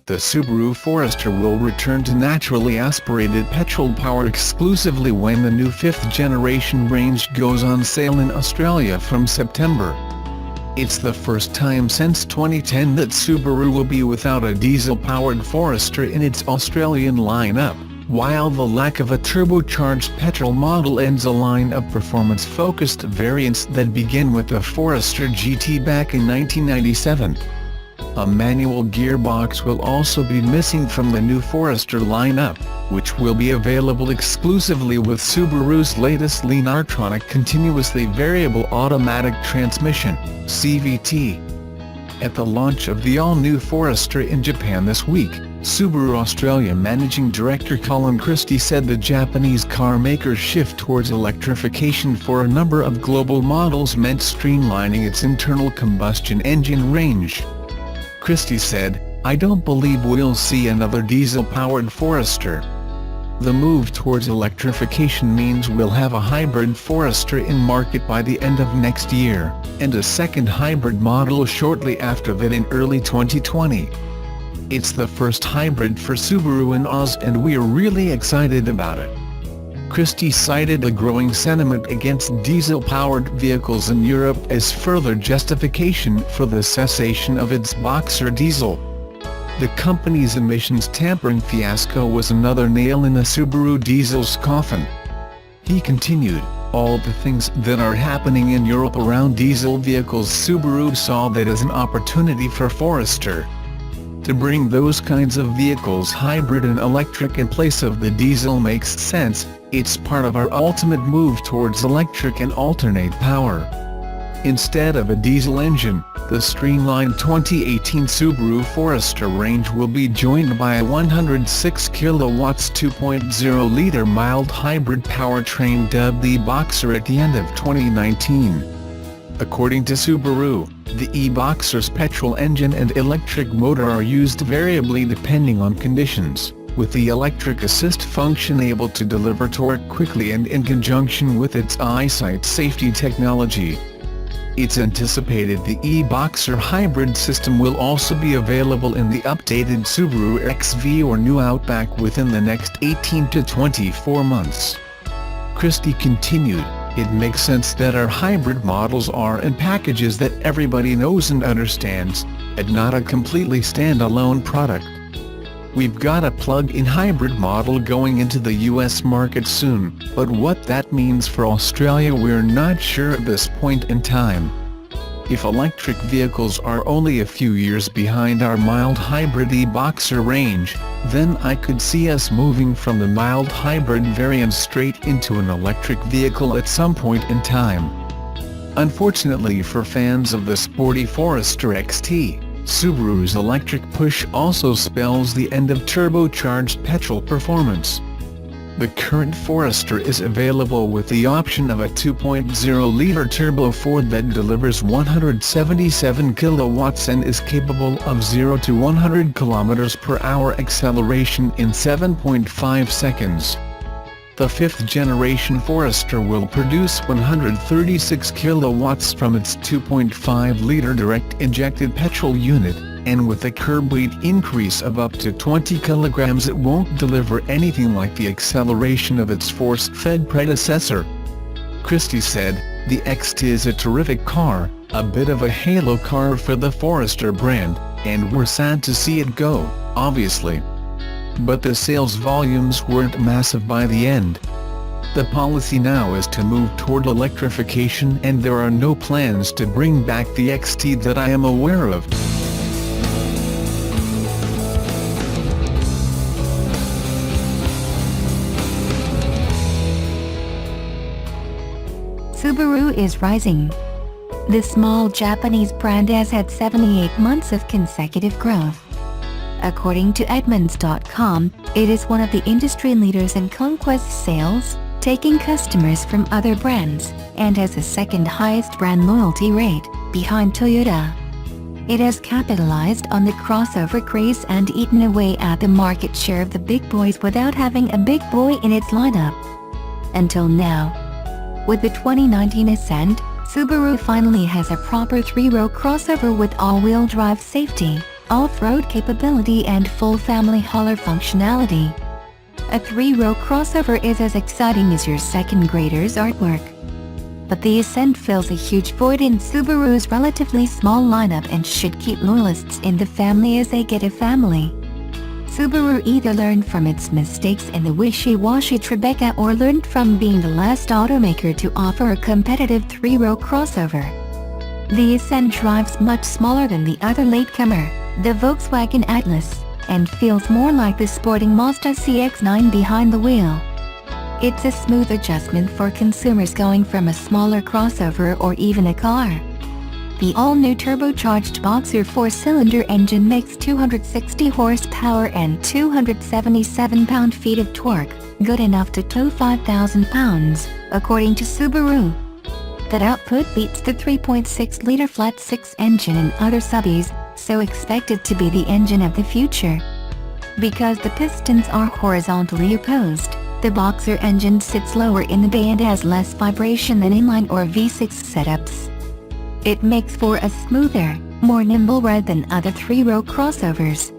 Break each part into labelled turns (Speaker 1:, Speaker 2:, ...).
Speaker 1: the Subaru Forester will return to naturally aspirated petrol power exclusively when the new 5th generation range goes on sale in Australia from September. It's the first time since 2010 that Subaru will be without a diesel-powered Forester in its Australian lineup, while the lack of a turbocharged petrol model ends a line of performance-focused variants that began with the Forester GT back in 1997. A manual gearbox will also be missing from the new Forester lineup, which will be available exclusively with Subaru's latest Lean-Artronic continuously variable automatic transmission, CVT. At the launch of the all-new Forester in Japan this week, Subaru Australia Managing Director Colin Christie said the Japanese car maker's shift towards electrification for a number of global models meant streamlining its internal combustion engine range. Christie said, "I don't believe we'll see another diesel-powered Forester. The move towards electrification means we'll have a hybrid Forester in market by the end of next year, and a second hybrid model shortly after that in early 2020. It's the first hybrid for Subaru in Oz and we're really excited about it." Christie cited a growing sentiment against diesel-powered vehicles in Europe as further justification for the cessation of its Boxer diesel. The company's emissions tampering fiasco was another nail in the Subaru diesel's coffin. He continued, "All the things that are happening in Europe around diesel vehicles, Subaru saw that as an opportunity for Forester. To bring those kinds of vehicles hybrid and electric in place of the diesel makes sense. It's part of our ultimate move towards electric and alternate power." Instead of a diesel engine, the streamlined 2018 Subaru Forester range will be joined by a 106 kW 2.0-litre mild hybrid powertrain dubbed the Boxer at the end of 2019. According to Subaru, the e-Boxer's petrol engine and electric motor are used variably depending on conditions, with the electric assist function able to deliver torque quickly and in conjunction with its eyesight safety technology. It's anticipated the e-Boxer hybrid system will also be available in the updated Subaru XV or new Outback within the next 18 to 24 months. Christie continued, "It makes sense that our hybrid models are in packages that everybody knows and understands, and not a completely stand-alone product. We've got a plug-in hybrid model going into the US market soon, but what that means for Australia we're not sure at this point in time. If electric vehicles are only a few years behind our mild hybrid e-Boxer range, then I could see us moving from the mild hybrid variant straight into an electric vehicle at some point in time." Unfortunately for fans of the sporty Forester XT, Subaru's electric push also spells the end of turbocharged petrol performance. The current Forester is available with the option of a 2.0-litre turbo 4 that delivers 177 kilowatts and is capable of 0 to 100 km/h acceleration in 7.5 seconds. The 5th generation Forester will produce 136 kilowatts from its 2.5-litre direct-injected petrol unit, and with a curb weight increase of up to 20 kilograms it won't deliver anything like the acceleration of its force-fed predecessor. Christie said, "The XT is a terrific car, a bit of a halo car for the Forester brand, and we're sad to see it go, obviously. But the sales volumes weren't massive by the end. The policy now is to move toward electrification and there are no plans to bring back the XT that I am aware of."
Speaker 2: Subaru is rising. The small Japanese brand has had 78 months of consecutive growth. According to Edmunds.com, it is one of the industry leaders in conquest sales, taking customers from other brands, and has the second highest brand loyalty rate, behind Toyota. It has capitalized on the crossover craze and eaten away at the market share of the big boys without having a big boy in its lineup. Until now. With the 2019 Ascent, Subaru finally has a proper 3-row crossover with all-wheel drive safety, off-road capability and full family hauler functionality. A 3-row crossover is as exciting as your second grader's artwork. But the Ascent fills a huge void in Subaru's relatively small lineup and should keep loyalists in the family as they get a family. Subaru either learned from its mistakes in the wishy-washy Tribeca or learned from being the last automaker to offer a competitive 3-row crossover. The Ascent drives much smaller than the other latecomer, the Volkswagen Atlas, and feels more like the sporting Mazda CX-9 behind the wheel. It's a smooth adjustment for consumers going from a smaller crossover or even a car. The all-new turbocharged Boxer 4-cylinder engine makes 260 horsepower and 277 pound-feet of torque, good enough to tow 5,000 pounds, according to Subaru. That output beats the 3.6-liter flat-six engine in other subbies, so expected to be the engine of the future. Because the pistons are horizontally opposed, the Boxer engine sits lower in the bay and has less vibration than inline or V6 setups. It makes for a smoother, more nimble ride than other 3-row crossovers.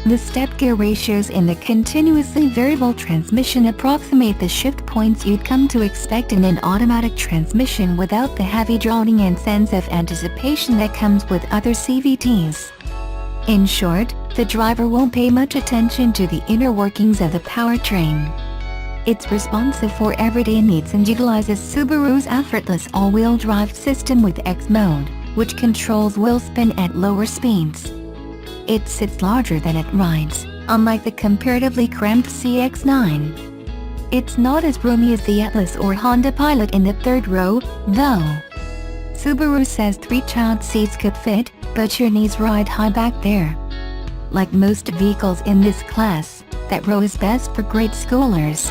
Speaker 2: The step gear ratios in the continuously variable transmission approximate the shift points you'd come to expect in an automatic transmission without the heavy droning and sense of anticipation that comes with other CVTs. In short, the driver won't pay much attention to the inner workings of the powertrain. It's responsive for everyday needs and utilizes Subaru's effortless all-wheel drive system with X mode, which controls wheel spin at lower speeds. It sits larger than it rides, unlike the comparatively cramped CX-9. It's not as roomy as the Atlas or Honda Pilot in the third row, though. Subaru says 3 child seats could fit, but your knees ride high back there. Like most vehicles in this class, that row is best for grade schoolers.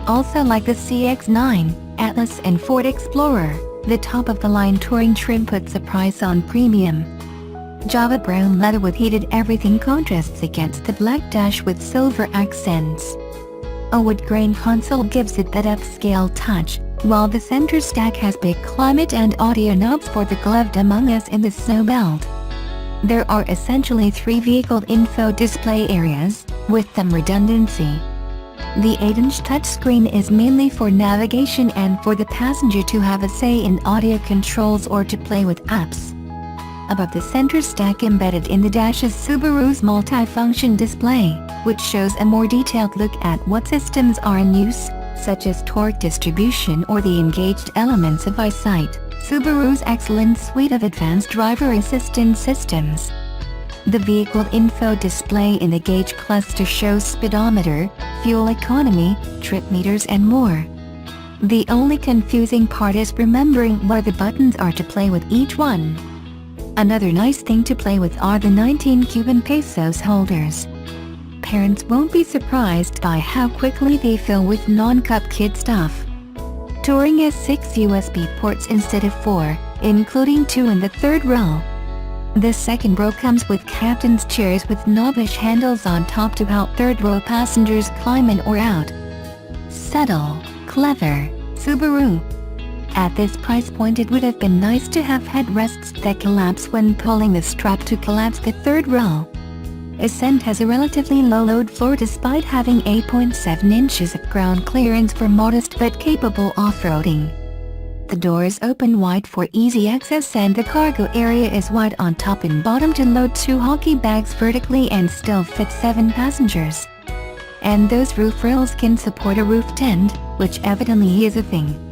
Speaker 2: Also like the CX-9, Atlas and Ford Explorer, the top-of-the-line touring trim puts a price on premium. Java brown leather with heated everything contrasts against the black dash with silver accents. A wood grain console gives it that upscale touch, while the center stack has big climate and audio knobs for the gloved among us in the snow belt. There are essentially 3 vehicle info display areas, with some redundancy. The 8-inch touchscreen is mainly for navigation and for the passenger to have a say in audio controls or to play with apps. Above the center stack embedded in the dash is Subaru's multi-function display, which shows a more detailed look at what systems are in use, such as torque distribution or the engaged elements of eyesight, Subaru's excellent suite of advanced driver assistance systems. The vehicle info display in the gauge cluster shows speedometer, fuel economy, trip meters and more. The only confusing part is remembering where the buttons are to play with each one. Another nice thing to play with are the 19 Cuban pesos holders. Parents won't be surprised by how quickly they fill with non-cup kid stuff. Touring has 6 USB ports instead of 4, including 2 in the third row. The second row comes with captain's chairs with knobbish handles on top to help third row passengers climb in or out. Subtle, clever, Subaru. At this price point it would have been nice to have headrests that collapse when pulling the strap to collapse the third row. Ascent has a relatively low load floor despite having 8.7 inches of ground clearance for modest but capable off-roading. The doors open wide for easy access and the cargo area is wide on top and bottom to load 2 hockey bags vertically and still fit 7 passengers. And those roof rails can support a roof tent, which evidently is a thing.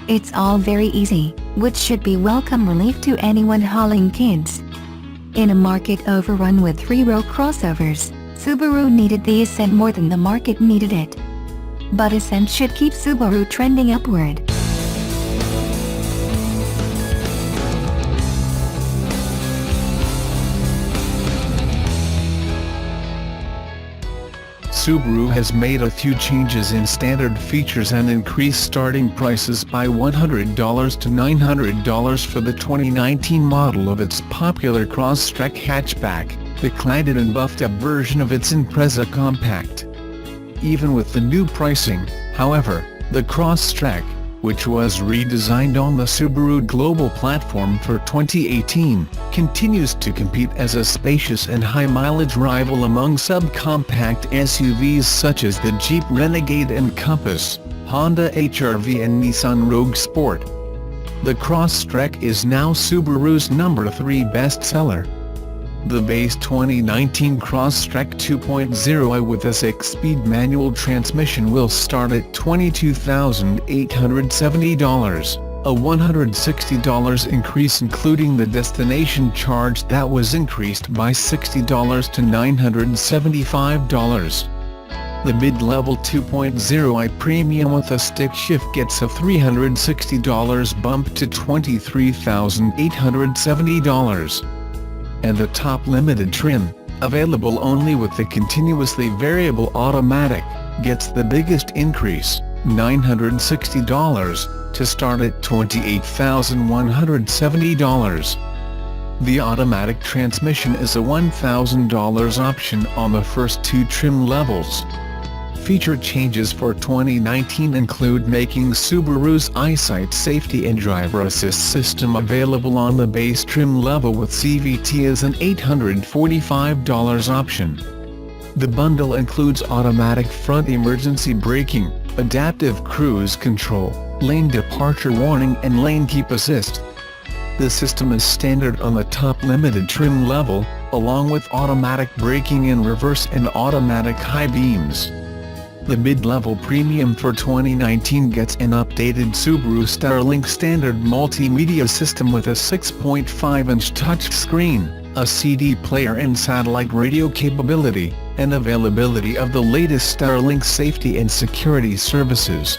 Speaker 2: It's all very easy, which should be welcome relief to anyone hauling kids. In a market overrun with 3-row crossovers, Subaru needed the Ascent more than the market needed it. But Ascent should keep Subaru trending upward.
Speaker 1: Subaru has made a few changes in standard features and increased starting prices by $100 to $900 for the 2019 model of its popular Crosstrek hatchback, the cladded and buffed-up version of its Impreza compact. Even with the new pricing, however, the Crosstrek, which was redesigned on the Subaru Global platform for 2018, continues to compete as a spacious and high-mileage rival among subcompact SUVs such as the Jeep Renegade and Compass, Honda HR-V and Nissan Rogue Sport. The Crosstrek is now Subaru's number 3 bestseller. The base 2019 Crosstrek 2.0i with a 6-speed manual transmission will start at $22,870, a $160 increase including the destination charge that was increased by $60 to $975. The mid-level 2.0i Premium with a stick shift gets a $360 bump to $23,870. And the top limited trim, available only with the continuously variable automatic, gets the biggest increase, $960, to start at $28,170. The automatic transmission is a $1,000 option on the first 2 trim levels. Feature changes for 2019 include making Subaru's EyeSight safety and driver assist system available on the base trim level with CVT as an $845 option. The bundle includes automatic front emergency braking, adaptive cruise control, lane departure warning and lane keep assist. The system is standard on the top limited trim level, along with automatic braking in reverse and automatic high beams. The mid-level Premium for 2019 gets an updated Subaru Starlink standard multimedia system with a 6.5-inch touchscreen, a CD player and satellite radio capability, and availability of the latest Starlink safety and security services.